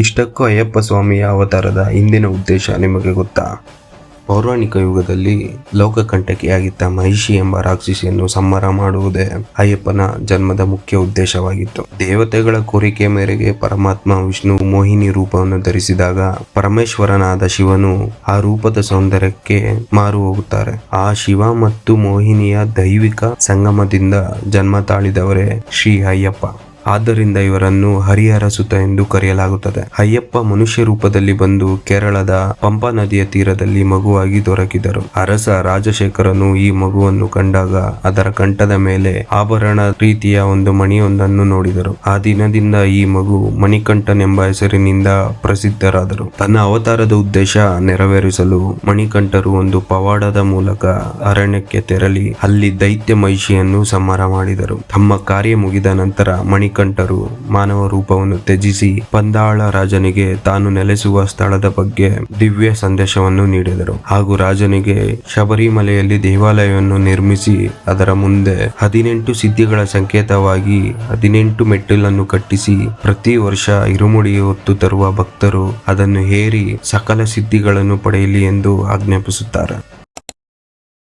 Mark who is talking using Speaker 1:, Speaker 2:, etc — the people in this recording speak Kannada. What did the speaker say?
Speaker 1: ಇಷ್ಟಕ್ಕೂ ಅಯ್ಯಪ್ಪ ಸ್ವಾಮಿಯ ಅವತಾರದ ಹಿಂದಿನ ಉದ್ದೇಶ ನಿಮಗೆ ಗೊತ್ತಾ? ಪೌರಾಣಿಕ ಯುಗದಲ್ಲಿ ಲೋಕಕಂಟಕಿಯಾಗಿದ್ದ ಮಹಿಷಿ ಎಂಬ ರಾಕ್ಷಸಿಯನ್ನು ಸಂಹಾರ ಮಾಡುವುದೇ ಅಯ್ಯಪ್ಪನ ಜನ್ಮದ ಮುಖ್ಯ ಉದ್ದೇಶವಾಗಿತ್ತು. ದೇವತೆಗಳ ಕೋರಿಕೆ ಮೇರೆಗೆ ಪರಮಾತ್ಮ ವಿಷ್ಣು ಮೋಹಿನಿ ರೂಪವನ್ನು ಧರಿಸಿದಾಗ ಪರಮೇಶ್ವರನಾದ ಶಿವನು ಆ ರೂಪದ ಸೌಂದರ್ಯಕ್ಕೆ ಮಾರು ಹೋಗುತ್ತಾರೆ. ಆ ಶಿವ ಮತ್ತು ಮೋಹಿನಿಯ ದೈವಿಕ ಸಂಗಮದಿಂದ ಜನ್ಮ ತಾಳಿದವರೇ ಶ್ರೀ ಅಯ್ಯಪ್ಪ. ಆದ್ದರಿಂದ ಇವರನ್ನು ಹರಿಹರ ಸುತ ಎಂದು ಕರೆಯಲಾಗುತ್ತದೆ. ಅಯ್ಯಪ್ಪ ಮನುಷ್ಯ ರೂಪದಲ್ಲಿ ಬಂದು ಕೇರಳದ ಪಂಪಾ ನದಿಯ ತೀರದಲ್ಲಿ ಮಗುವಾಗಿ ದೊರಕಿದರು. ಅರಸ ರಾಜಶೇಖರನು ಈ ಮಗುವನ್ನು ಕಂಡಾಗ ಅದರ ಕಂಠದ ಮೇಲೆ ಆಭರಣ ರೀತಿಯ ಒಂದು ಮಣಿಯೊಂದನ್ನು ನೋಡಿದರು. ಆ ದಿನದಿಂದ ಈ ಮಗು ಮಣಿಕಂಠನೆಂಬ ಹೆಸರಿನಿಂದ ಪ್ರಸಿದ್ಧರಾದರು. ತನ್ನ ಅವತಾರದ ಉದ್ದೇಶ ನೆರವೇರಿಸಲು ಮಣಿಕಂಠರು ಒಂದು ಪವಾಡದ ಮೂಲಕ ಅರಣ್ಯಕ್ಕೆ ತೆರಳಿ ಅಲ್ಲಿ ದೈತ್ಯ ಮಹಿಷಿಯನ್ನು ಸಂಹಾರ ಮಾಡಿದರು. ತಮ್ಮ ಕಾರ್ಯ ಮುಗಿದ ನಂತರ ಮಣಿಕಂಠರು ಮಾನವ ರೂಪವನ್ನು ತ್ಯಜಿಸಿ ಪಂದಾಳ ರಾಜನಿಗೆ ತಾನು ನೆಲೆಸುವ ಸ್ಥಳದ ಬಗ್ಗೆ ದಿವ್ಯ ಸಂದೇಶವನ್ನು ನೀಡಿದರು. ಹಾಗೂ ರಾಜನಿಗೆ ಶಬರಿಮಲೆಯಲ್ಲಿ ದೇವಾಲಯವನ್ನು ನಿರ್ಮಿಸಿ ಅದರ ಮುಂದೆ 18 ಸಿದ್ಧಿಗಳ ಸಂಕೇತವಾಗಿ 18 ಮೆಟ್ಟಿಲನ್ನು ಕಟ್ಟಿಸಿ ಪ್ರತಿ ವರ್ಷ ಇರುಮುಡಿ ಹೊತ್ತು ತರುವ ಭಕ್ತರು ಅದನ್ನು ಹೇರಿ ಸಕಲ ಸಿದ್ಧಿಗಳನ್ನು ಪಡೆಯಲಿ ಎಂದು ಆಜ್ಞಾಪಿಸುತ್ತಾರೆ.